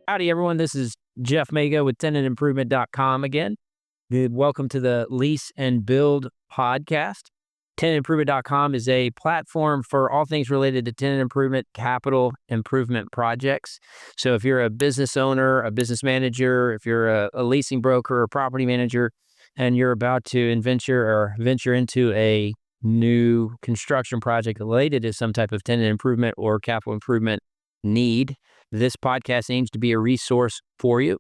Howdy, everyone. This is Jeff Megow with tenantimprovement.com again. Welcome to the Lease and Build podcast. Tenantimprovement.com is a platform for all things related to tenant improvement, capital improvement projects. So if you're a business owner, a business manager, if you're a leasing broker or property manager, and you're about to venture into a new construction project related to some type of tenant improvement or capital improvement need, this podcast aims to be a resource for you.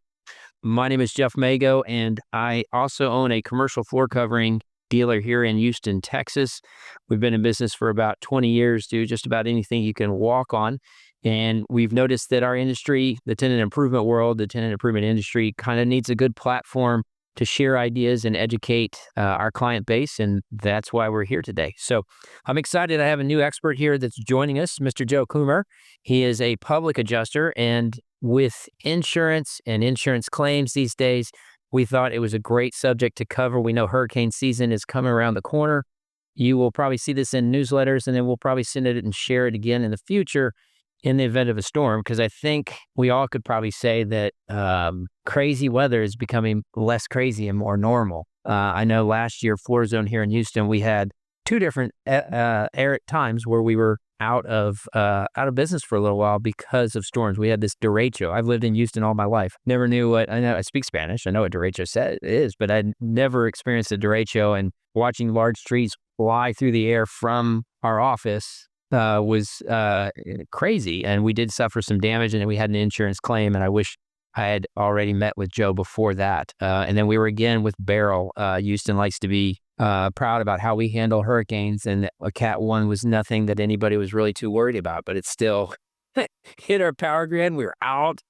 My name is Jeff Megow, and I also own a commercial floor covering dealer here in Houston, Texas. We've been in business for about 20 years, do just about anything you can walk on. And we've noticed that our industry, the tenant improvement world, the tenant improvement industry kind of needs a good platform to share ideas and educate our client base. And that's why we're here today. So I'm excited. I have a new expert here that's joining us, Mr. Joe Kummer. He is a public adjuster, and with insurance and insurance claims these days, we thought it was a great subject to cover. We know hurricane season is coming around the corner. You will probably see this in newsletters, and then we'll probably send it and share it again in the future in the event of a storm, because I think we all could probably say that crazy weather is becoming less crazy and more normal. I know last year, Floor Zone here in Houston, we had two different times where we were out of business for a little while because of storms. We had this derecho. I've lived in Houston all my life. Never knew what, I know I speak Spanish. I know what derecho is, but I'd never experienced a derecho, and watching large trees fly through the air from our office was crazy. And we did suffer some damage, and we had an insurance claim, and I wish I had already met with Joe before that. And then we were again with Beryl. Houston likes to be proud about how we handle hurricanes, and a Cat 1 was nothing that anybody was really too worried about, but it still hit our power grid. We were out,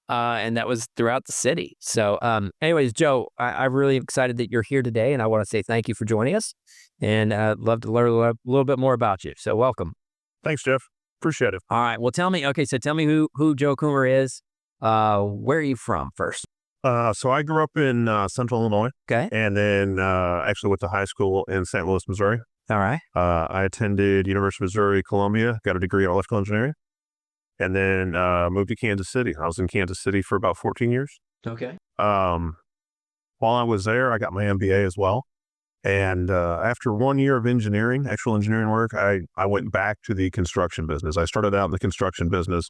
and that was throughout the city. So anyways, Joe, I'm really excited that you're here today, and I want to say thank you for joining us, and I'd love to learn a little bit more about you. So welcome. Thanks, Jeff. Appreciate it. All right. Well, tell me who Joe Kummer is. Where are you from first? So I grew up in Central Illinois. Okay. And then actually went to high school in St. Louis, Missouri. All right. I attended University of Missouri, Columbia, got a degree in electrical engineering, and then moved to Kansas City. I was in Kansas City for about 14 years. Okay. While I was there, I got my MBA as well. And after 1 year of actual engineering work, I went back to the construction business. I started out in the construction business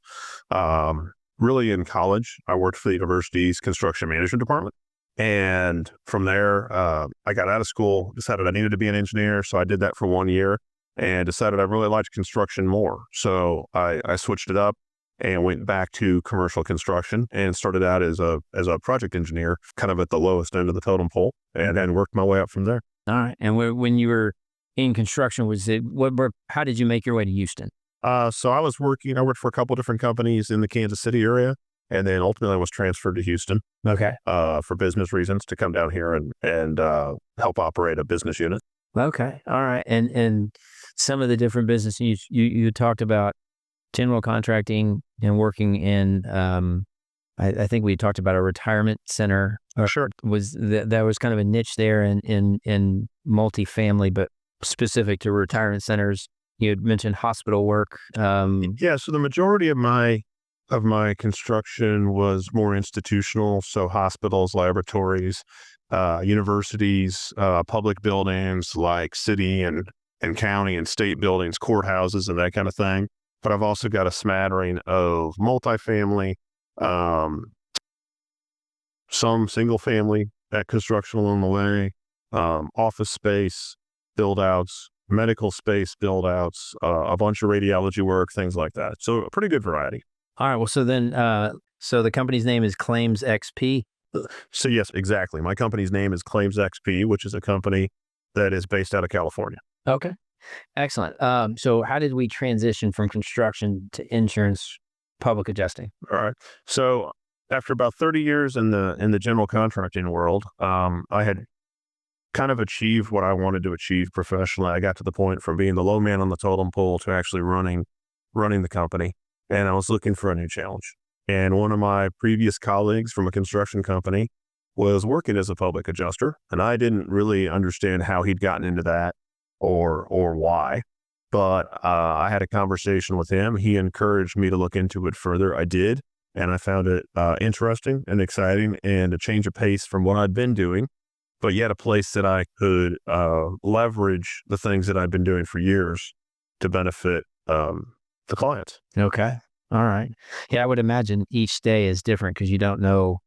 really in college. I worked for the university's construction management department. And from there, I got out of school, decided I needed to be an engineer. So I did that for 1 year and decided I really liked construction more. So I switched it up and went back to commercial construction and started out as a project engineer, kind of at the lowest end of the totem pole, and then worked my way up from there. All right. And when you were in construction, how did you make your way to Houston? So I worked for a couple different companies in the Kansas City area, and then ultimately I was transferred to Houston. Okay. For business reasons, to come down here and help operate a business unit. Okay. All right. And some of the different businesses you talked about, general contracting and working in, I think we talked about a retirement center. Sure. That was kind of a niche there in multifamily, but specific to retirement centers. You had mentioned hospital work. Yeah. So the majority of my construction was more institutional. So hospitals, laboratories, universities, public buildings like city and county and state buildings, courthouses, and that kind of thing. But I've also got a smattering of multifamily, some single family at construction along the way, office space build outs, medical space build outs, a bunch of radiology work, things like that. So a pretty good variety. All right. Well, so then, so the company's name is Claims XP. So yes, exactly. My company's name is Claims XP, which is a company that is based out of California. Okay. Excellent. So how did we transition from construction to insurance public adjusting? All right. So after about 30 years in the general contracting world, I had kind of achieved what I wanted to achieve professionally. I got to the point from being the low man on the totem pole to actually running the company. And I was looking for a new challenge. And one of my previous colleagues from a construction company was working as a public adjuster. And I didn't really understand how he'd gotten into that or why. But I had a conversation with him. He encouraged me to look into it further. I did. And I found it interesting and exciting and a change of pace from what I'd been doing, but yet a place that I could leverage the things that I've been doing for years to benefit the clients. Okay. All right. Yeah, I would imagine each day is different because you don't know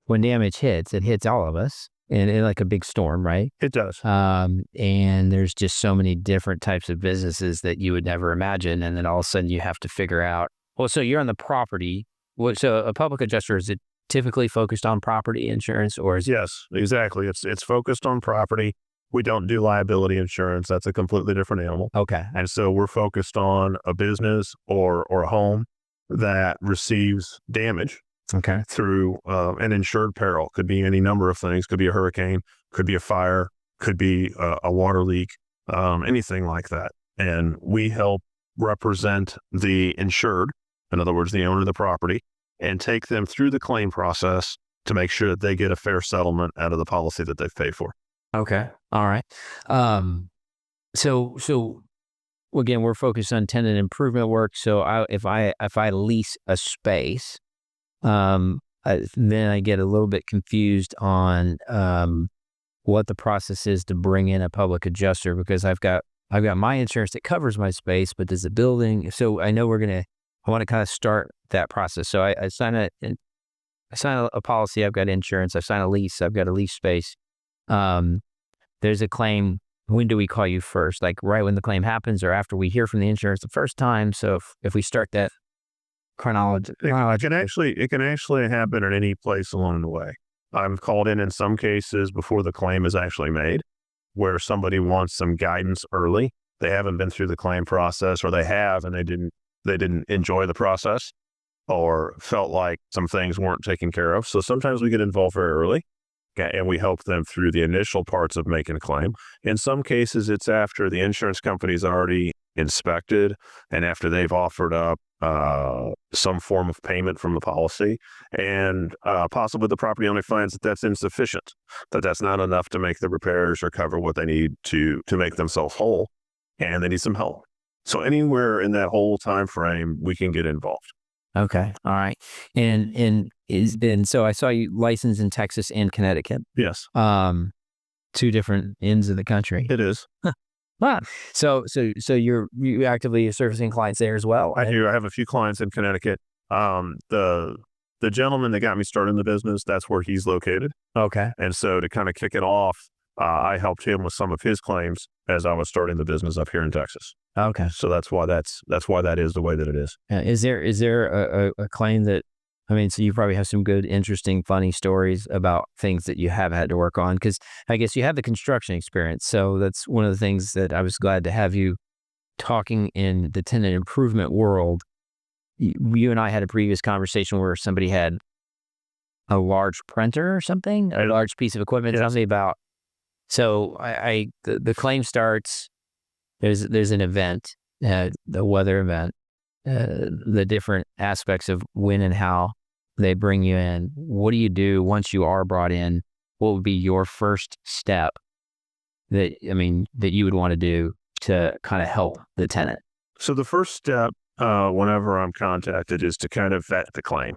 when damage hits. It hits all of us in like a big storm, right? It does. And there's just so many different types of businesses that you would never imagine. And then all of a sudden you have to figure out, well, so you're on the property. So a public adjuster, is it typically focused on property insurance or is it? Yes, exactly. It's focused on property. We don't do liability insurance. That's a completely different animal. Okay. And so we're focused on a business or a home that receives damage Okay. through an insured peril. Could be any number of things. Could be a hurricane, could be a fire, could be a water leak, anything like that. And we help represent the insured, in other words, the owner of the property, and take them through the claim process to make sure that they get a fair settlement out of the policy that they've paid for. Okay. All right. So again, we're focused on tenant improvement work. So if I lease a space, then I get a little bit confused on what the process is to bring in a public adjuster, because I've got my insurance that covers my space, but does the building? So I know I want to kind of start that process. So I sign a policy. I've got insurance. I sign a lease. I've got a lease space. There's a claim. When do we call you first? Like right when the claim happens or after we hear from the insurance the first time? So if we start that chronology. It can actually happen at any place along the way. I'm called in some cases before the claim is actually made, where somebody wants some guidance early. They haven't been through the claim process, or they have and they didn't enjoy the process or felt like some things weren't taken care of. So sometimes we get involved very early and we help them through the initial parts of making a claim. In some cases, it's after the insurance company's already inspected and after they've offered up some form of payment from the policy, and possibly the property owner finds that that's insufficient, that's not enough to make the repairs or cover what they need to make themselves whole, and they need some help. So anywhere in that whole time frame, we can get involved. Okay. All right. And so I saw you licensed in Texas and Connecticut. Yes. Two different ends of the country. It is. Wow. So you actively servicing clients there as well? I do. I have a few clients in Connecticut. The gentleman that got me started in the business, that's where he's located. Okay. And so to kind of kick it off, I helped him with some of his claims as I was starting the business up here in Texas. Okay. So that's why that is the way that it is. Is there a claim that, so you probably have some good, interesting, funny stories about things that you have had to work on, because I guess you have the construction experience. So that's one of the things that I was glad to have you talking in the tenant improvement world. You and I had a previous conversation where somebody had a large printer or something, a large piece of equipment. Tell me about. So the claim starts. There's an event, the weather event, the different aspects of when and how they bring you in. What do you do once you are brought in? What would be your first step that you would want to do to kind of help the tenant? So the first step, whenever I'm contacted, is to kind of vet the claim.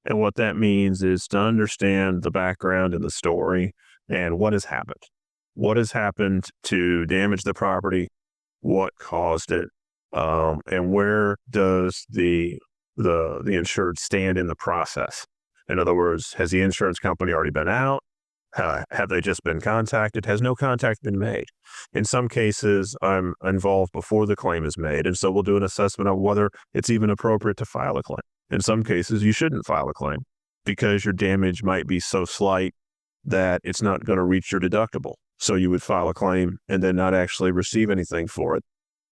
And what that means is to understand the background and the story and what has happened. What has happened to damage the property? What caused it? And where does the insured stand in the process? In other words, has the insurance company already been out? Have they just been contacted? Has no contact been made? In some cases, I'm involved before the claim is made, and so we'll do an assessment of whether it's even appropriate to file a claim. In some cases, you shouldn't file a claim because your damage might be so slight that it's not going to reach your deductible. So you would file a claim and then not actually receive anything for it.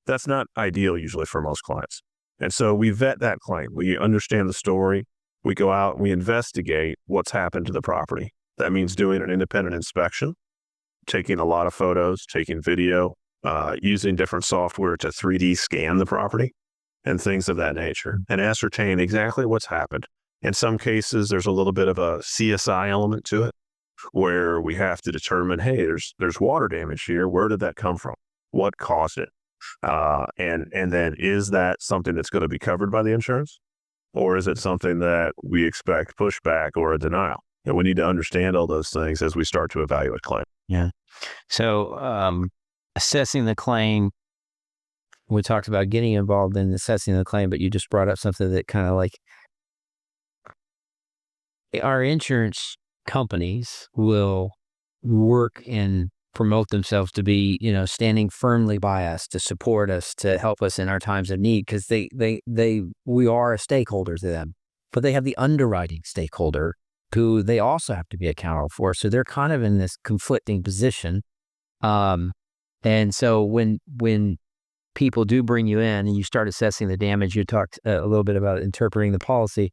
That's not ideal usually for most clients. And so we vet that claim. We understand the story. We go out and we investigate what's happened to the property. That means doing an independent inspection, taking a lot of photos, taking video, using different software to 3D scan the property and things of that nature, and ascertain exactly what's happened. In some cases, there's a little bit of a CSI element to it, where we have to determine, hey, there's water damage here. Where did that come from? What caused it? And then is that something that's going to be covered by the insurance, or is it something that we expect pushback or a denial? And we need to understand all those things as we start to evaluate claim. Yeah. So assessing the claim, we talked about getting involved in assessing the claim, but you just brought up something that kind of like our insurance companies will work and promote themselves to be, standing firmly by us, to support us, to help us in our times of need, because we are a stakeholder to them. But they have the underwriting stakeholder who they also have to be accountable for. So they're kind of in this conflicting position. And so when people do bring you in and you start assessing the damage, you talked a little bit about interpreting the policy.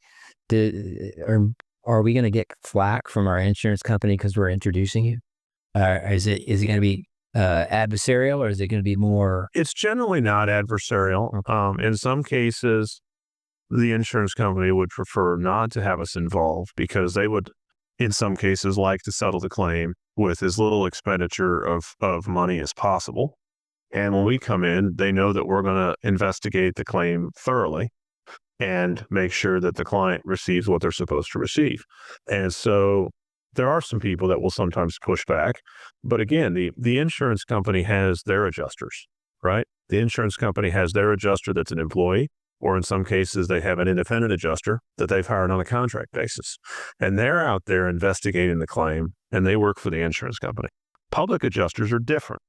Are we going to get flack from our insurance company because we're introducing you? Is it going to be adversarial, or is it going to be more? It's generally not adversarial. Okay. In some cases, the insurance company would prefer not to have us involved because they would, in some cases, like to settle the claim with as little expenditure of money as possible. And when we come in, they know that we're going to investigate the claim thoroughly and make sure that the client receives what they're supposed to receive. And so there are some people that will sometimes push back. But again, the insurance company has their adjusters, right? The insurance company has their adjuster that's an employee, or in some cases, they have an independent adjuster that they've hired on a contract basis. And they're out there investigating the claim, and they work for the insurance company. Public adjusters are different.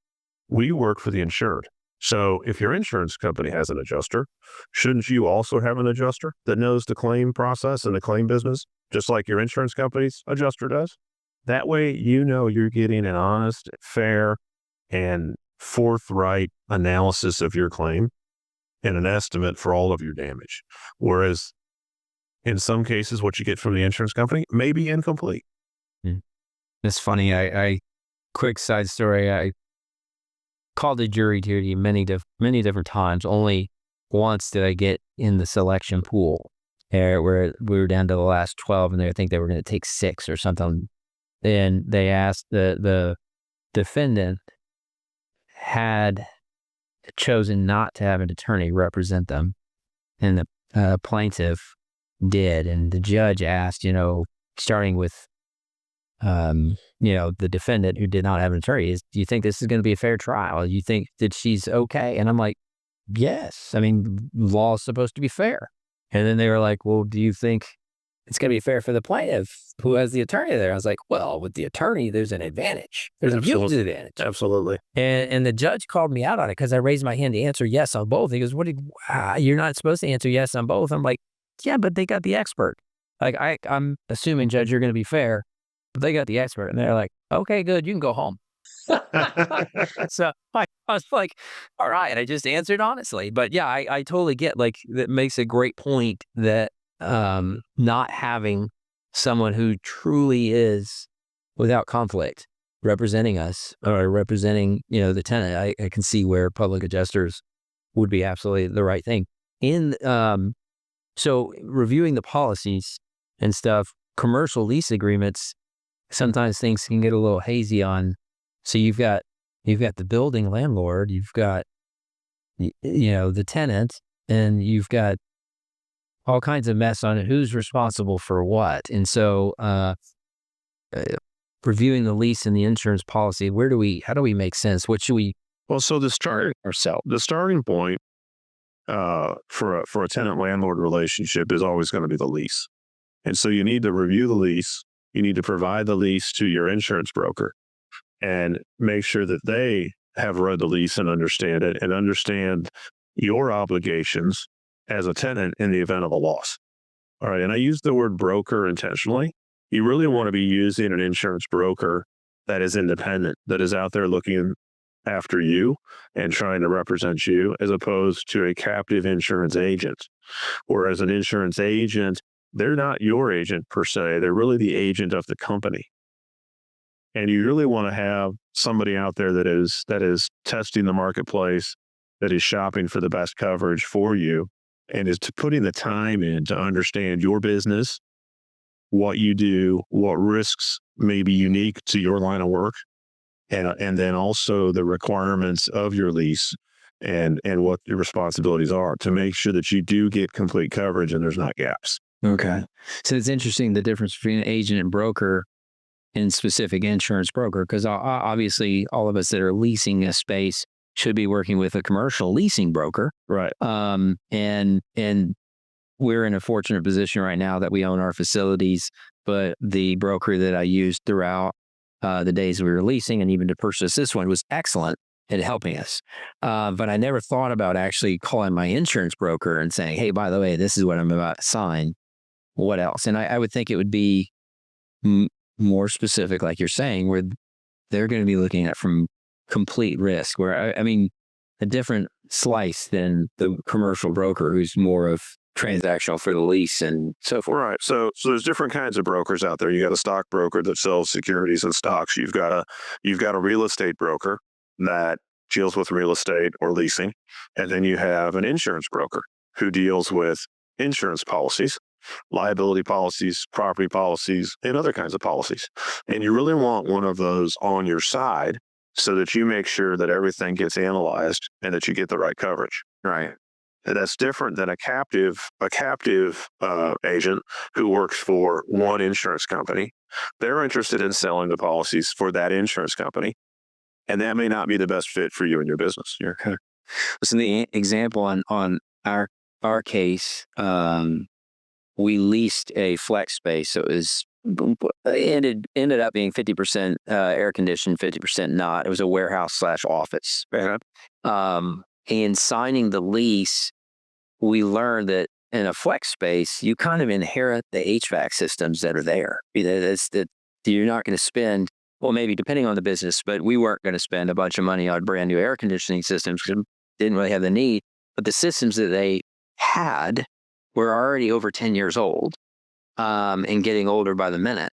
We work for the insured. So if your insurance company has an adjuster, shouldn't you also have an adjuster that knows the claim process and the claim business, just like your insurance company's adjuster does? That way, you're getting an honest, fair, and forthright analysis of your claim and an estimate for all of your damage. Whereas in some cases, what you get from the insurance company may be incomplete. It's funny. I quick side story. I called a jury duty many different times. Only once did I get in the selection pool, where we were down to the last 12, and I think they were going to take 6 or something. And they asked the defendant had chosen not to have an attorney represent them, and the plaintiff did. And the judge asked, starting with the defendant who did not have an attorney, do you think this is going to be a fair trial? You think that she's okay? And I'm like, yes. I mean, law is supposed to be fair. And then they were like, well, do you think it's going to be fair for the plaintiff who has the attorney there? I was like, well, with the attorney, there's an advantage. There's a huge advantage. Absolutely. And the judge called me out on it because I raised my hand to answer yes on both. He goes, you're not supposed to answer yes on both. I'm like, yeah, but they got the expert. Like, I'm assuming, Judge, you're going to be fair. But they got the expert, and they're like, okay, good, you can go home. So I was like, all right, I just answered honestly. But yeah, I totally get, like, that makes a great point that not having someone who truly is without conflict representing us or representing, the tenant, I can see where public adjusters would be absolutely the right thing. So reviewing the policies and stuff, commercial lease agreements, sometimes things can get a little hazy on. So you've got the building landlord, you've got the tenant, and you've got all kinds of mess on it. Who's responsible for what? And so reviewing the lease and the insurance policy, how do we make sense? What should we? Well, so the starting point for a tenant landlord relationship is always going to be the lease. And so you need to review the lease. You need to provide the lease to your insurance broker and make sure that they have read the lease and understand it and understand your obligations as a tenant in the event of a loss. All right. And I use the word broker intentionally. You really want to be using an insurance broker that is independent, that is out there looking after you and trying to represent you, as opposed to a captive insurance agent. Whereas an insurance agent, they're not your agent per se. They're really the agent of the company. And you really want to have somebody out there that is testing the marketplace, that is shopping for the best coverage for you, and is putting the time in to understand your business, what you do, what risks may be unique to your line of work, and then also the requirements of your lease, and what your responsibilities are to make sure that you do get complete coverage and there's not gaps. Okay. So it's interesting the difference between an agent and broker and specific insurance broker, because obviously all of us that are leasing a space should be working with a commercial leasing broker. Right. And we're in a fortunate position right now that we own our facilities, but the broker that I used throughout the days we were leasing and even to purchase this one was excellent at helping us. But I never thought about actually calling my insurance broker and saying, hey, by the way, this is what I'm about to sign. What else? And I would think it would be more specific, like you're saying, where they're going to be looking at from complete risk, where, I mean, a different slice than the commercial broker who's more of transactional for the lease and so forth. Right. So there's different kinds of brokers out there. You got a stock broker that sells securities and stocks. You've got a real estate broker that deals with real estate or leasing. And then you have an insurance broker who deals with insurance policies, liability policies, property policies, and other kinds of policies. And you really want one of those on your side so that you make sure that everything gets analyzed and that you get the right coverage. Right. And that's different than a captive agent who works for one insurance company. They're interested in selling the policies for that insurance company, and that may not be the best fit for you and your business. Okay. Listen, the example on our case, we leased a flex space, so it was ended up being 50% air conditioned, 50% not. It was a warehouse / office. And signing the lease, we learned that in a flex space, you kind of inherit the HVAC systems that are there. You're not going to spend, well, maybe depending on the business, but we weren't going to spend a bunch of money on brand new air conditioning systems because we didn't really have the need. But the systems that they had were already over 10 years old and getting older by the minute.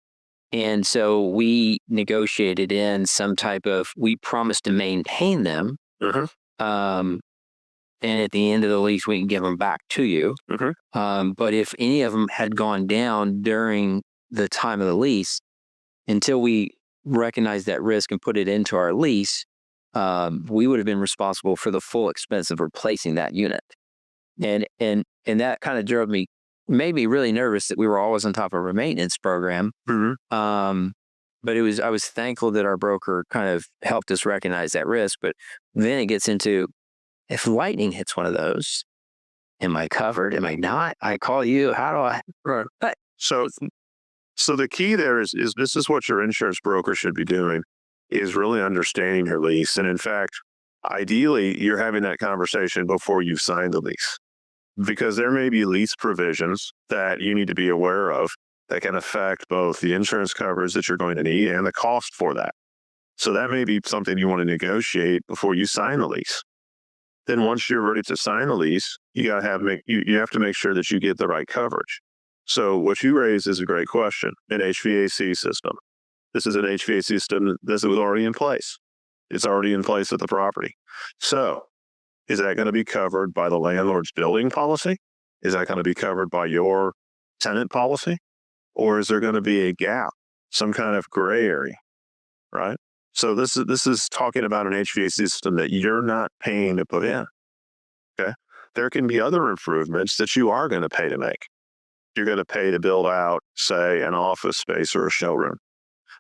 And so we negotiated in some type of, we promised to maintain them. And at the end of the lease, we can give them back to you. But if any of them had gone down during the time of the lease, until we recognized that risk and put it into our lease, we would have been responsible for the full expense of replacing that unit. And that kind of made me really nervous that we were always on top of our maintenance program. But I was thankful that our broker kind of helped us recognize that risk. But then it gets into, if lightning hits one of those, am I covered? Am I not? I call you. How do I? So the key there is this is what your insurance broker should be doing, is really understanding your lease. And in fact, ideally, you're having that conversation before you've signed the lease, because there may be lease provisions that you need to be aware of that can affect both the insurance coverage that you're going to need and the cost for that. So that may be something you want to negotiate before you sign the lease. Then once you're ready to sign the lease, you have to make sure that you get the right coverage. So what you raised is a great question. An HVAC system. This is an HVAC system that was already in place. It's already in place at the property. So is that going to be covered by the landlord's building policy? Is that going to be covered by your tenant policy? Or is there going to be a gap, some kind of gray area, right? So this is talking about an HVAC system that you're not paying to put in, okay? There can be other improvements that you are going to pay to make. You're going to pay to build out, say, an office space or a showroom,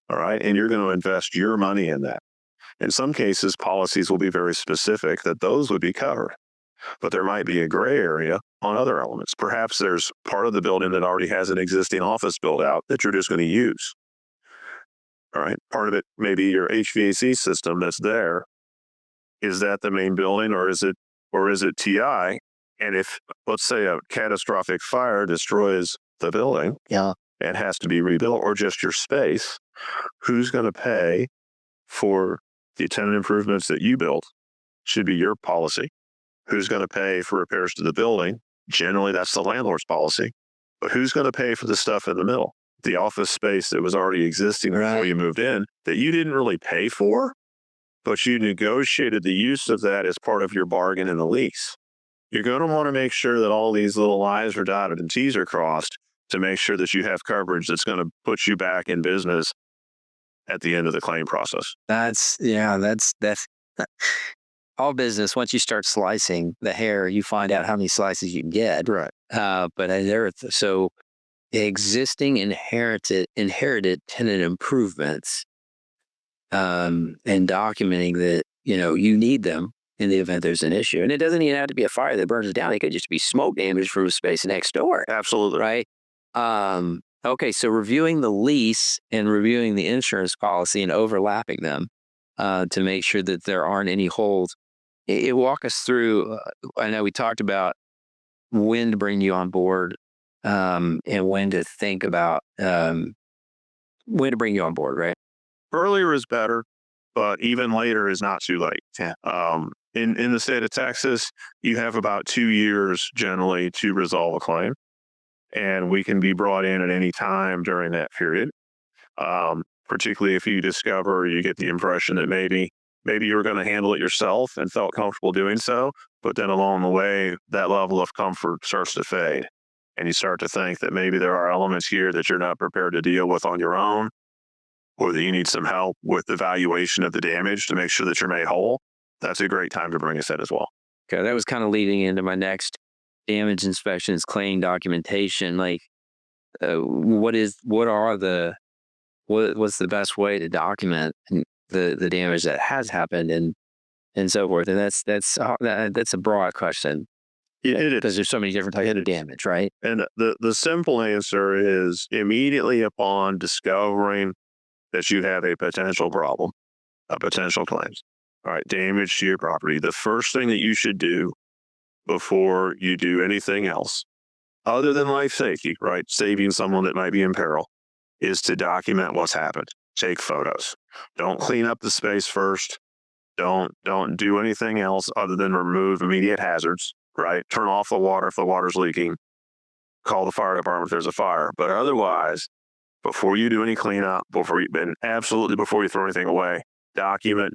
all right? And you're going to invest your money in that. In some cases, policies will be very specific that those would be covered, but there might be a gray area on other elements. Perhaps there's part of the building that already has an existing office build out that you're just going to use. All right. Part of it may be your HVAC system that's there. Is that the main building or is it TI? And if, let's say, a catastrophic fire destroys the building and has to be rebuilt, or just your space, who's going to pay for the tenant improvements that you built? Should be your policy. Who's going to pay for repairs to the building? Generally, that's the landlord's policy. But who's going to pay for the stuff in the middle? The office space that was already existing before you moved in that you didn't really pay for, but you negotiated the use of that as part of your bargain in the lease. You're going to want to make sure that all these little I's are dotted and T's are crossed to make sure that you have coverage that's going to put you back in business at the end of the claim process. That's all business, once you start slicing the hair, you find out how many slices you can get. Right. So existing inherited tenant improvements, and documenting that, you need them in the event there's an issue. And it doesn't even have to be a fire that burns it down. It could just be smoke damage from a space next door. Absolutely. Right. Okay. So reviewing the lease and reviewing the insurance policy and overlapping them, to make sure that there aren't any holes. It walk us through. I know we talked about when to bring you on board, and when to think about, when to bring you on board, right? Earlier is better, but even later is not too late. Yeah. In the state of Texas, you have about 2 years generally to resolve a claim, and we can be brought in at any time during that period. Particularly if you discover, or you get the impression that maybe you were going to handle it yourself and felt comfortable doing so, but then along the way, that level of comfort starts to fade, and you start to think that maybe there are elements here that you're not prepared to deal with on your own, or that you need some help with the valuation of the damage to make sure that you're made whole. That's a great time to bring us in as well. Okay, that was kind of leading into my next damage inspections, claim documentation. Like, what's the best way to document the damage that has happened and so forth? And that's a broad question. Yeah, it is. Because there's so many different types of damage, right? And the simple answer is immediately upon discovering that you have a potential problem, a potential claims, all right, damage to your property, the first thing that you should do before you do anything else, other than life safety, right, saving someone that might be in peril, is to document what's happened. Take photos. Don't clean up the space first. Don't do anything else other than remove immediate hazards, right? Turn off the water if the water's leaking. Call the fire department if there's a fire. But otherwise, before you do any cleanup, before you throw anything away, document.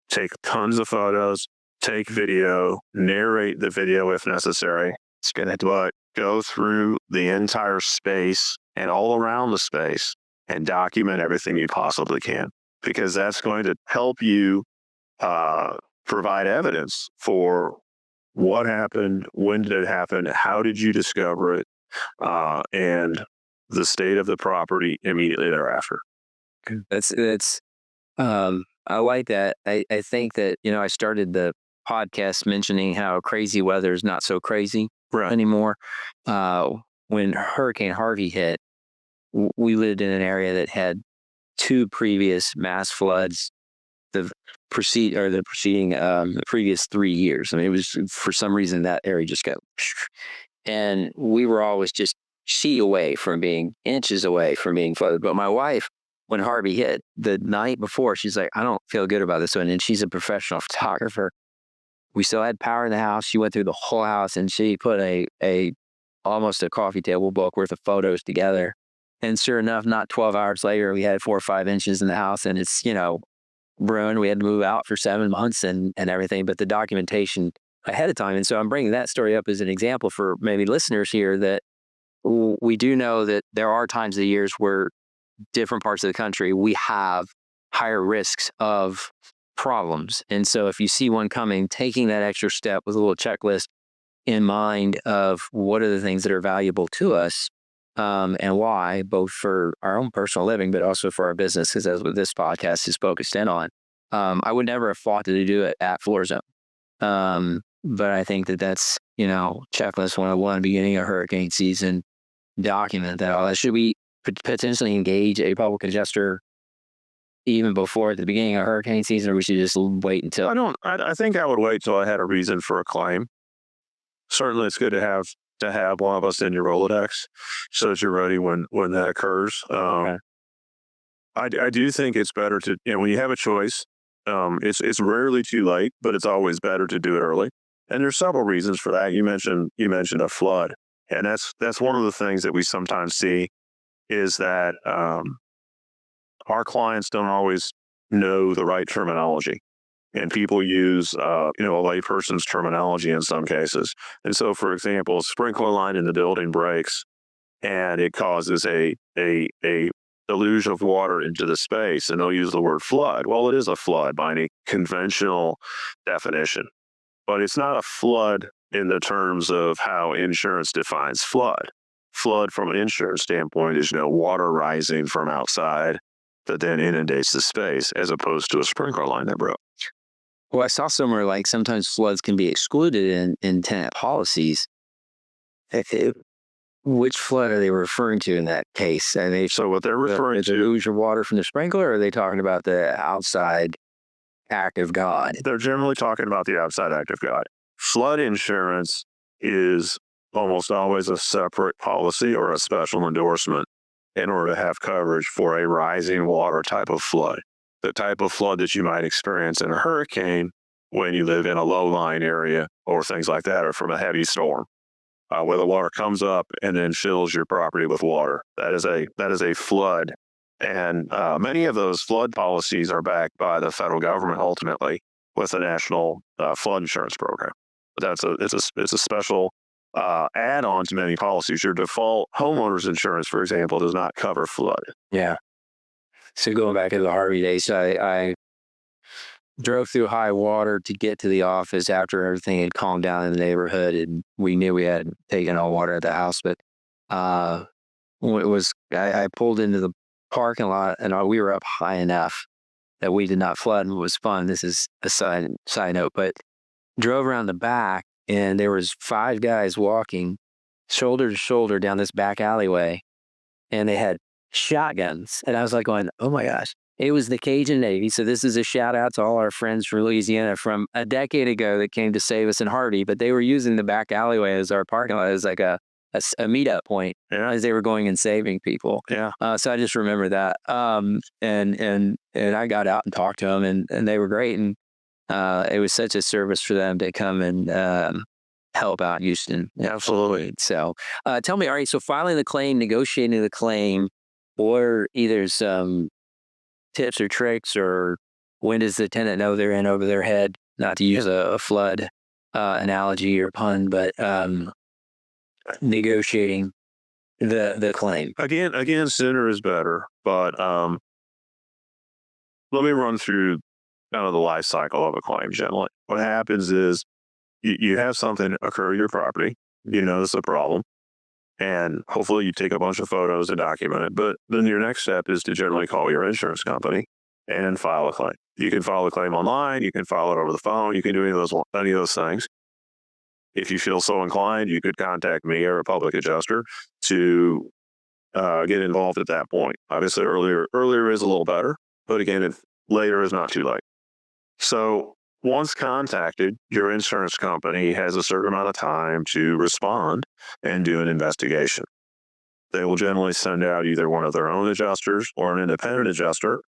Take tons of photos, take video, narrate the video if necessary. It's good. But go through the entire space and all around the space and document everything you possibly can, because that's going to help you provide evidence for what happened, when did it happen, how did you discover it, and the state of the property immediately thereafter. I like that. I think that, I started the podcast mentioning how crazy weather is not so crazy anymore. When Hurricane Harvey hit, we lived in an area that had 2 previous mass floods the previous 3 years. I mean, it was, for some reason, that area just got, and we were always just inches away from being flooded. But my wife, when Harvey hit, the night before, she's like, I don't feel good about this one. And she's a professional photographer. We still had power in the house. She went through the whole house and she put almost a coffee table book worth of photos together. And sure enough, not 12 hours later, we had 4 or 5 inches in the house, and it's, ruined. We had to move out for 7 months and everything, but the documentation ahead of time. And so I'm bringing that story up as an example for maybe listeners here, that we do know that there are times of the years where different parts of the country, we have higher risks of problems. And so if you see one coming, taking that extra step with a little checklist in mind of what are the things that are valuable to us, and why, both for our own personal living, but also for our business, because that's what this podcast is focused in on. I would never have thought to do it at Floor Zone. But I think that's, checklist 101, beginning of hurricane season, document that all that. Should we potentially engage a public adjuster even before the beginning of hurricane season, or we should just wait until? I think I would wait till I had a reason for a claim. Certainly it's good to have one of us in your Rolodex so that you're ready when that occurs. Okay. I do think it's better to, when you have a choice, it's rarely too late, but it's always better to do it early. And there's several reasons for that. You mentioned a flood, and that's one of the things that we sometimes see is that our clients don't always know the right terminology, and people use a layperson's terminology in some cases. And so, for example, a sprinkler line in the building breaks, and it causes a deluge of water into the space, and they'll use the word flood. Well, it is a flood by any conventional definition, but it's not a flood in the terms of how insurance defines flood. Flood from an insurance standpoint is water rising from outside that then inundates the space, as opposed to a sprinkler line that broke. Well, I saw somewhere like sometimes floods can be excluded in tenant policies. Which flood are they referring to in that case? Are they So what they're referring to lose your water from the sprinkler, or are they talking about the outside act of God? They're generally talking about the outside act of God. Flood insurance is almost always a separate policy or a special endorsement in order to have coverage for a rising water type of flood. The type of flood that you might experience in a hurricane when you live in a low-lying area or things like that, or from a heavy storm, where the water comes up and then fills your property with water. That is a flood. And many of those flood policies are backed by the federal government ultimately with the National Flood Insurance Program. It's a special add-on to many policies. Your default homeowners insurance, for example, does not cover flood. Yeah. So going back to the Harvey days, I drove through high water to get to the office after everything had calmed down in the neighborhood, and we knew we had taken all water at the house. But I pulled into the parking lot, and we were up high enough that we did not flood, and it was fun. This is a side note, but drove around the back, and there was 5 guys walking shoulder to shoulder down this back alleyway, and they had shotguns. And I was like going, oh my gosh. It was the Cajun Navy. So this is a shout out to all our friends from Louisiana from a decade ago that came to save us in Hardy, but they were using the back alleyway as our parking lot as like a meetup point as they were going and saving people. Yeah. So I just remember that. And I got out and talked to them, and they were great. And it was such a service for them to come and help out Houston. Absolutely. So tell me, all right, so filing the claim, negotiating the claim, or either some tips or tricks, or when does the tenant know they're in over their head? Not to use a flood analogy or pun, but negotiating the claim. Again, sooner is better. But let me run through kind of the life cycle of a claim generally. What happens is you have something occur to your property. You notice a problem. And hopefully you take a bunch of photos to document it. But then your next step is to generally call your insurance company and file a claim. You can file a claim online. You can file it over the phone. You can do any of those things. If you feel so inclined, you could contact me or a public adjuster to get involved at that point. Obviously, earlier is a little better. But again, later is not too late. So once contacted, your insurance company has a certain amount of time to respond and do an investigation. They will generally send out either one of their own adjusters or an independent adjuster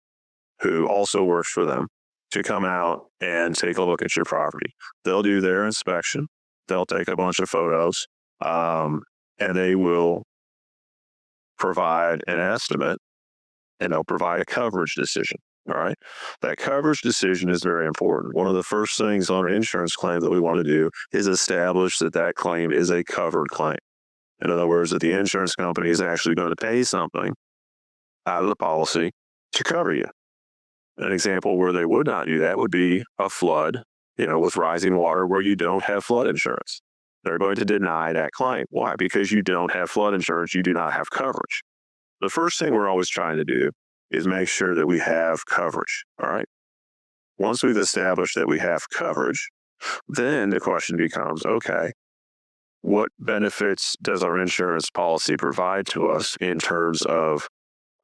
who also works for them to come out and take a look at your property. They'll do their inspection. They'll take a bunch of photos, and they will provide an estimate, and they'll provide a coverage decision. All right. That coverage decision is very important. One of the first things on an insurance claim that we want to do is establish that claim is a covered claim. In other words, that the insurance company is actually going to pay something out of the policy to cover you. An example where they would not do that would be a flood, with rising water where you don't have flood insurance. They're going to deny that claim. Why? Because you don't have flood insurance. You do not have coverage. The first thing we're always trying to do is make sure that we have coverage, all right? Once we've established that we have coverage, then the question becomes, okay, what benefits does our insurance policy provide to us in terms of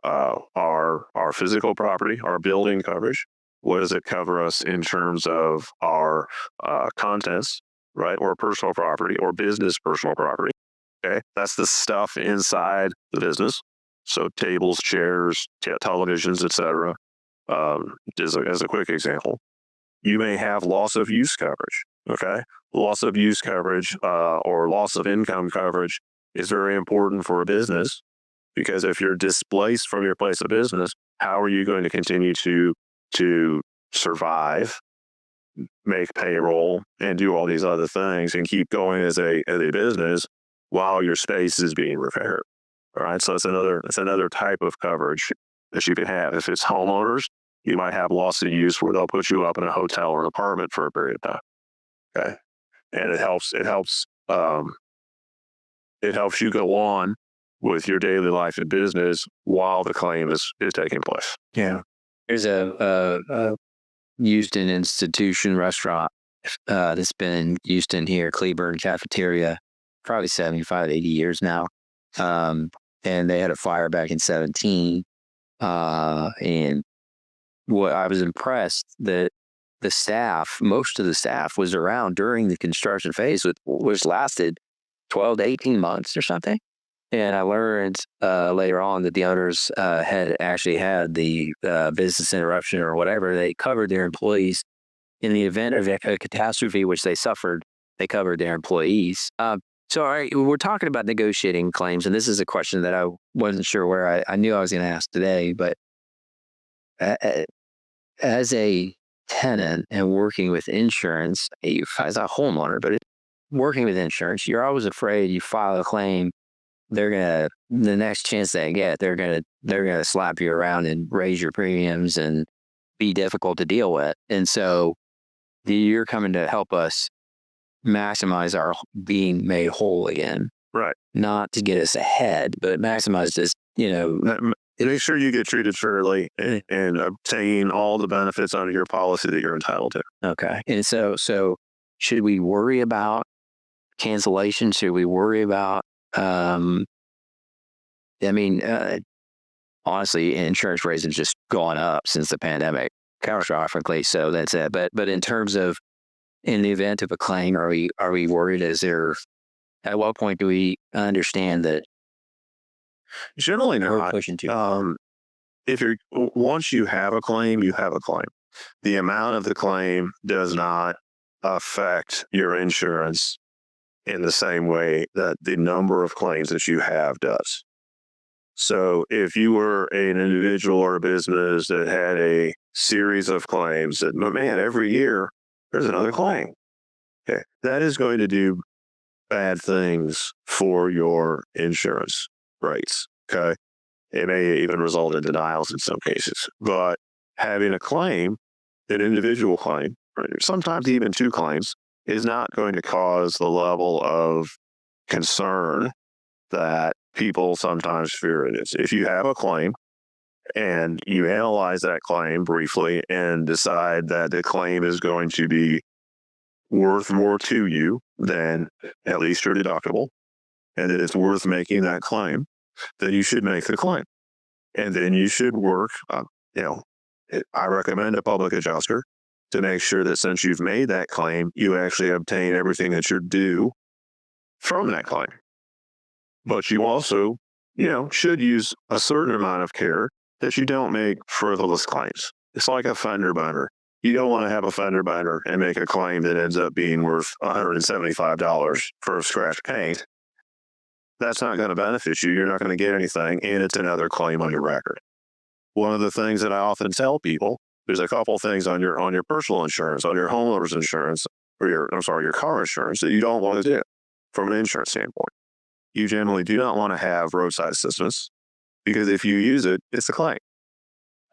our physical property, our building coverage? What does it cover us in terms of our contents, right, or personal property or business personal property? Okay, that's the stuff inside the business. So tables, chairs, televisions, etc. As a quick example, you may have loss of use coverage. Okay, loss of use coverage or loss of income coverage is very important for a business, because if you're displaced from your place of business, how are you going to continue to survive, make payroll, and do all these other things and keep going as a business while your space is being repaired? All right, so it's another type of coverage that you can have. If it's homeowners, you might have loss of use where they'll put you up in a hotel or an apartment for a period of time. Okay. And it helps you go on with your daily life and business while the claim is taking place. Yeah. There's a Houston institution restaurant that's been in Houston here, Cleburne Cafeteria, probably 75, 80 years now. And they had a fire back in 17. And what I was impressed that most of the staff was around during the construction phase, which lasted 12 to 18 months or something. And I learned later on that the owners had actually had the business interruption or whatever. They covered their employees in the event of a catastrophe, which they suffered. They covered their employees. So all right, we're talking about negotiating claims, and this is a question that I wasn't sure where I knew I was going to ask today. But as a tenant and working with insurance, as a homeowner, but working with insurance, you're always afraid you file a claim, the next chance they get, they're gonna slap you around and raise your premiums and be difficult to deal with. And so you're coming to help us maximize our being made whole again. Right. Not to get us ahead, but maximize this, make sure you get treated fairly and obtain all the benefits under your policy that you're entitled to. Okay. And so should we worry about cancellation? Should we worry about, honestly, insurance rates have just gone up since the pandemic, catastrophically. So that's it. But in terms of, in the event of a claim, are we worried? At what point do we understand that? Generally not. We're pushing too. Once you have a claim, you have a claim. The amount of the claim does not affect your insurance in the same way that the number of claims that you have does. So if you were an individual or a business that had a series of claims that, man, every year there's another claim. Okay. That is going to do bad things for your insurance rates. Okay. It may even result in denials in some cases. But having a claim, an individual claim, right, sometimes even two claims, is not going to cause the level of concern that people sometimes fear it is. If you have a claim and you analyze that claim briefly and decide that the claim is going to be worth more to you than at least your deductible, and that it's worth making that claim, then you should make the claim. And then you should work, I recommend a public adjuster to make sure that since you've made that claim, you actually obtain everything that you're due from that claim. But you also, should use a certain amount of care that you don't make frivolous claims. It's like a fender bender. You don't want to have a fender bender and make a claim that ends up being worth $175 for a scratch paint. That's not going to benefit you. You're not going to get anything, and it's another claim on your record. One of the things that I often tell people, there's a couple things on your personal insurance, on your homeowner's insurance, or your car insurance that you don't want to do from an insurance standpoint. You generally do not want to have roadside assistance because if you use it, it's a claim.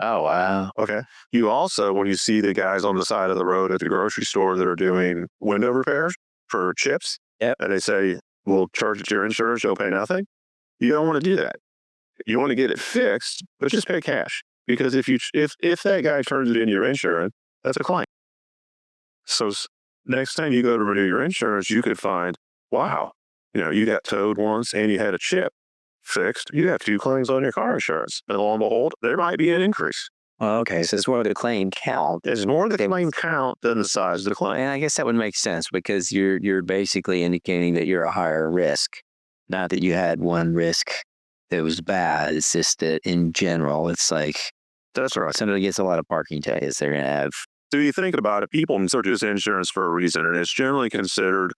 Oh, wow. Okay. You also, when you see the guys on the side of the road at the grocery store that are doing window repairs for chips, yep, and they say, we'll charge it to your insurance, you'll pay nothing. You don't want to do that. You want to get it fixed, but just pay cash. Because if that guy turns it into your insurance, that's a claim. So next time you go to renew your insurance, you could find, wow, you got towed once and you had a chip fixed. You have two claims on your car insurance. And lo and behold, there might be an increase. Well, okay, so it's more the claim count. There's more the claim count than the size of the claim. And I guess that would make sense because you're basically indicating that you're a higher risk. Not that you had one risk that was bad. It's just that in general, it's like, that's right. Somebody gets a lot of parking tickets, they're going to have. So you think about it, people purchase insurance for a reason, and it's generally considered,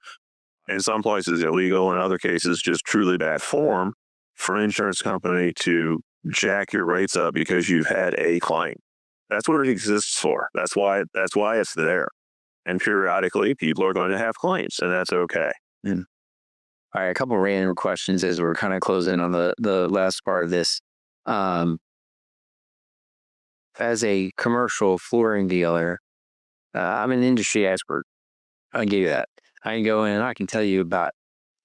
in some places illegal, in other cases just truly bad form for an insurance company to jack your rates up because you've had a claim. That's what it exists for. That's why it's there. And periodically, people are going to have claims, and that's okay. All right, a couple of random questions as we're kind of closing on the last part of this. as a commercial flooring dealer, I'm an industry expert. I can give you that. I can go in and I can tell you about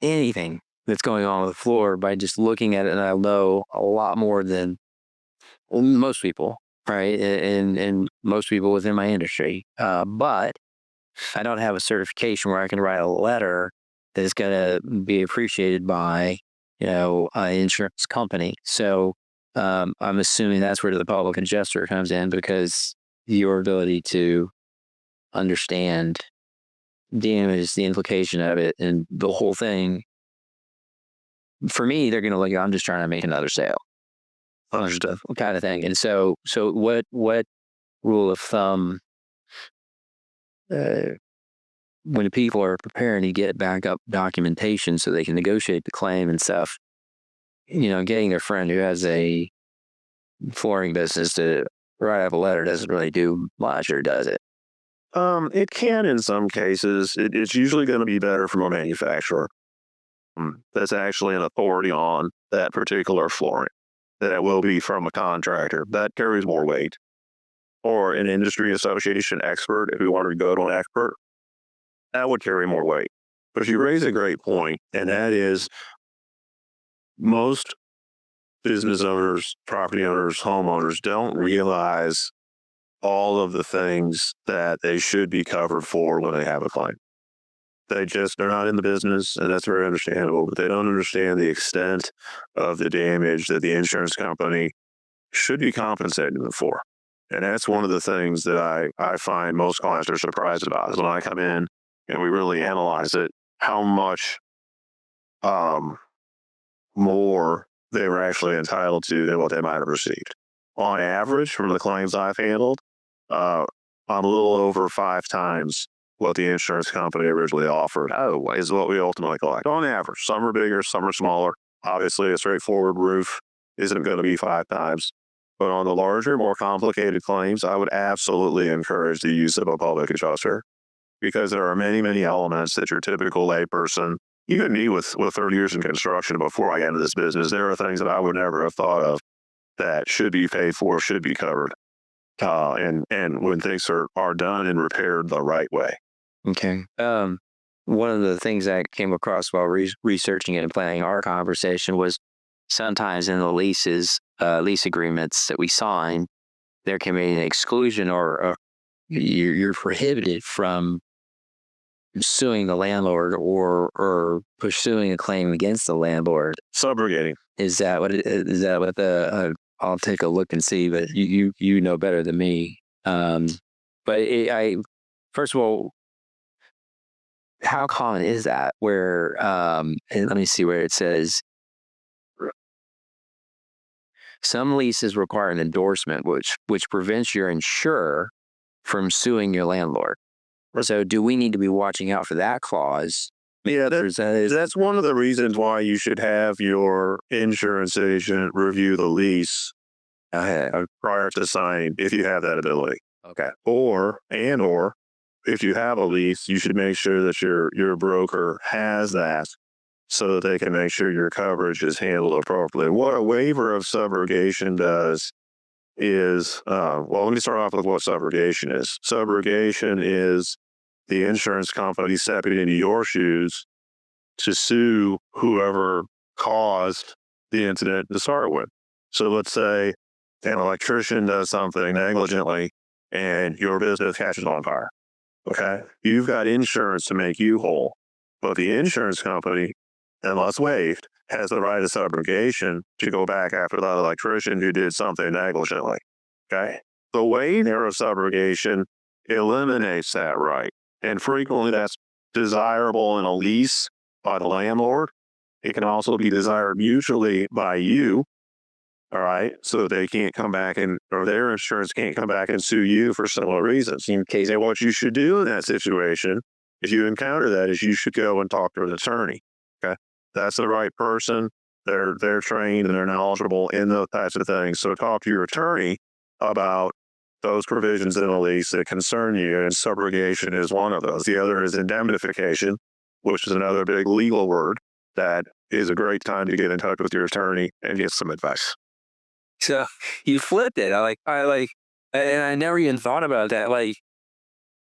anything that's going on with the floor by just looking at it, and I know a lot more than most people, right? And most people within my industry. But I don't have a certification where I can write a letter that is going to be appreciated by, an insurance company. So I'm assuming that's where the public adjuster comes in, because your ability to understand damage, the implication of it, and the whole thing. For me, they're going to look, I'm just trying to make another sale, kind of thing. And so what rule of thumb, when people are preparing to get backup documentation so they can negotiate the claim and stuff, getting their friend who has a flooring business to write up a letter doesn't really do much, or does it? It can in some cases. It's usually going to be better from a manufacturer that's actually an authority on that particular flooring than it will be from a contractor. That carries more weight. Or an industry association expert, if we wanted to go to an expert, that would carry more weight. But you raise a great point, and that is most business owners, property owners, homeowners don't realize all of the things that they should be covered for when they have a claim. They're not in the business, and that's very understandable, but they don't understand the extent of the damage that the insurance company should be compensating them for. And that's one of the things that I find most clients are surprised about, is when I come in and we really analyze it, how much more they were actually entitled to than what they might have received. On average, from the claims I've handled, I'm a little over 5 times what the insurance company originally offered is what we ultimately collect. On average, some are bigger, some are smaller. Obviously, a straightforward roof isn't going to be 5 times. But on the larger, more complicated claims, I would absolutely encourage the use of a public adjuster, because there are many, many elements that your typical layperson, even me with 30 years in construction before I got into this business, there are things that I would never have thought of that should be paid for, should be covered. And when things are done and repaired the right way. Okay. One of the things I came across while researching it and planning our conversation was sometimes in the lease agreements that we sign, there can be an exclusion or you're prohibited from suing the landlord or pursuing a claim against the landlord. Subrogating. Is that what the I'll take a look and see, but you know better than me. But first of all, how common is that? Where and let me see where it says some leases require an endorsement, which prevents your insurer from suing your landlord. So, do we need to be watching out for that clause? Yeah, that's one of the reasons why you should have your insurance agent review the lease prior to signing, if you have that ability. Okay. Or if you have a lease, you should make sure that your broker has that, so that they can make sure your coverage is handled appropriately. What a waiver of subrogation does is, let me start off with what subrogation is. Subrogation is the insurance company stepping into your shoes to sue whoever caused the incident to start with. So let's say an electrician does something negligently and your business catches on fire. Okay? You've got insurance to make you whole, but the insurance company, unless waived, has the right of subrogation to go back after that electrician who did something negligently. Okay? The waiver of subrogation eliminates that right. And frequently that's desirable in a lease by the landlord. It can also be desired mutually by you. All right. So they can't come back or their insurance can't come back and sue you for similar reasons. In case, and what you should do in that situation, if you encounter that, is you should go and talk to an attorney. Okay. That's the right person. They're trained and they're knowledgeable in those types of things. So talk to your attorney about those provisions in a lease that concern you, and subrogation is one of those. The other is indemnification, which is another big legal word that is a great time to get in touch with your attorney and get some advice. So you flipped it. I like And I never even thought about that. Like,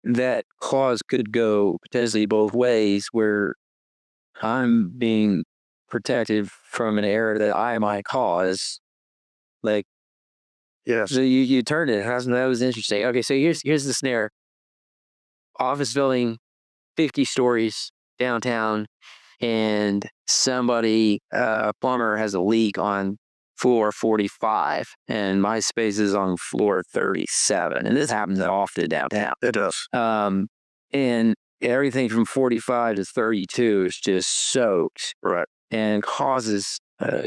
that clause could go potentially both ways, where I'm being protected from an error that I might cause. Like, Yes. so you turned it. That was interesting. Okay, so here's the snare. Office building, 50 stories downtown, and somebody, a plumber, has a leak on floor 45, and my space is on floor 37. And this happens often downtown. It does. And everything from 45 to 32 is just soaked. Right. And causes,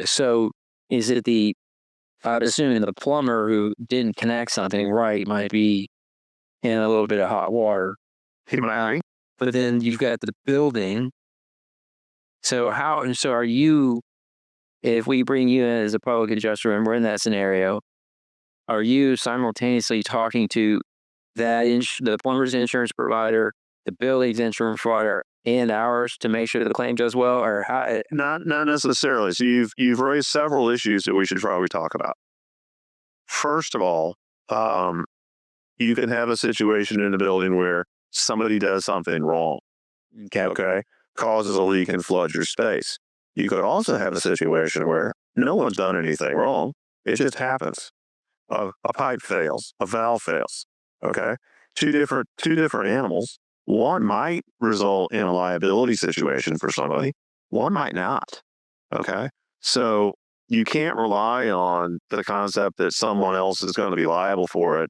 so is it I'm assuming the plumber who didn't connect something right might be in a little bit of hot water. He might. But then you've got the building. So are you, if we bring you in as a public adjuster and we're in that scenario, are you simultaneously talking to the plumber's insurance provider, the building's insurance provider, and ours to make sure the claim does well, or how? Not necessarily. So you've raised several issues that we should probably talk about. First of all, you can have a situation in the building where somebody does something wrong. Okay, causes a leak and floods your space. You could also have a situation where no one's done anything wrong. It just happens. A pipe fails, a valve fails. Okay, two different animals. One might result in a liability situation for somebody. One might not. Okay, so you can't rely on the concept that someone else is going to be liable for it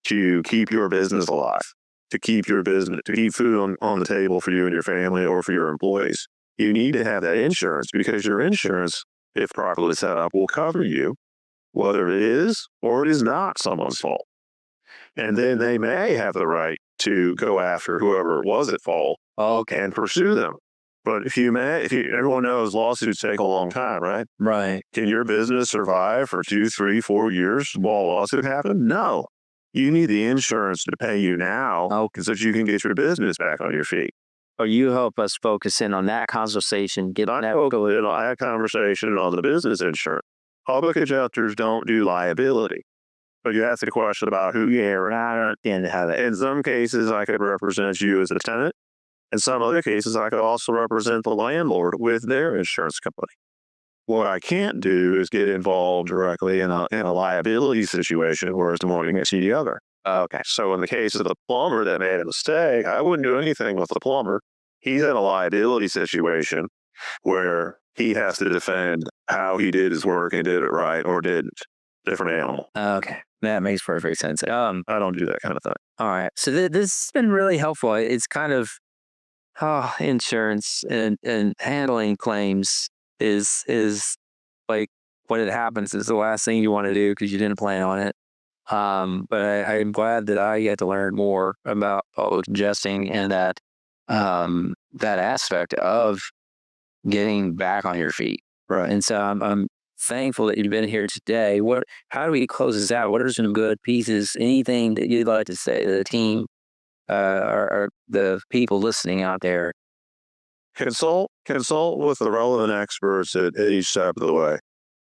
to keep your business alive, to keep food on the table for you and your family or for your employees. You need to have that insurance, because your insurance, if properly set up, will cover you, whether it is or it is not someone's fault. And then they may have the right to go after whoever it was at fault and pursue them. But everyone knows lawsuits take a long time, right? Right. Can your business survive for 2, 3, 4 years while a lawsuit happens? No. You need the insurance to pay you now so that you can get your business back on your feet. Or you help us focus in on that conversation. That conversation on the business insurance. Public adjusters don't do liability. But you asked the question about who you are. I understand how that. In some cases, I could represent you as a tenant. In some other cases, I could also represent the landlord with their insurance company. What I can't do is get involved directly in a liability situation where it's one against the other. Okay. So in the case of the plumber that made a mistake, I wouldn't do anything with the plumber. He's in a liability situation where he has to defend how he did his work and did it right or didn't. Different animal. Okay. That makes perfect sense. I don't do that kind of thing. All right. So this has been really helpful. It's kind of insurance and handling claims is like, when it happens, is the last thing you want to do because you didn't plan on it. But I'm glad that I get to learn more about public adjusting and that aspect of getting back on your feet. Right. And so I'm thankful that you've been here today. How do we close this out? What are some good pieces? Anything that you'd like to say to the team or the people listening out there? Consult with the relevant experts at each step of the way. If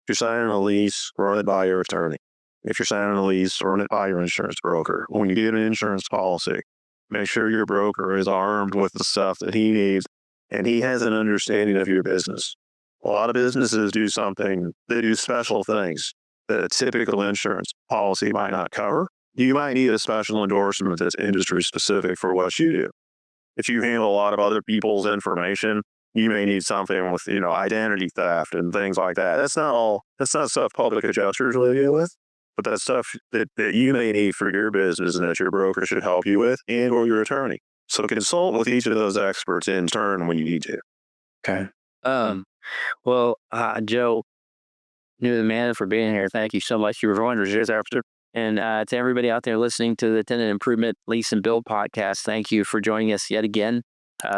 you're signing a lease, run it by your attorney. If you're signing a lease, run it by your insurance broker. When you get an insurance policy, make sure your broker is armed with the stuff that he needs and he has an understanding of your business. A lot of businesses do special things that a typical insurance policy might not cover. You might need a special endorsement that's industry specific for what you do. If you handle a lot of other people's information, you may need something with, identity theft and things like that. That's not stuff public adjusters will deal with, but that's stuff that you may need for your business and that your broker should help you with, and or your attorney. So consult with each of those experts in turn when you need to. Okay. Well, Joe, you're the man for being here. Thank you so much. You were wonders after. And to everybody out there listening to the Tenant Improvement Lease and Build podcast, thank you for joining us yet again.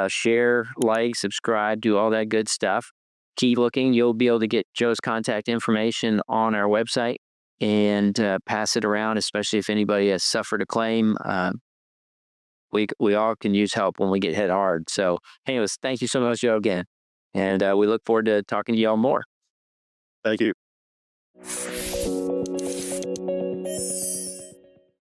Share, like, subscribe, do all that good stuff. Keep looking. You'll be able to get Joe's contact information on our website and pass it around, especially if anybody has suffered a claim. We all can use help when we get hit hard. So anyways, thank you so much, Joe, again. And we look forward to talking to y'all more. Thank you.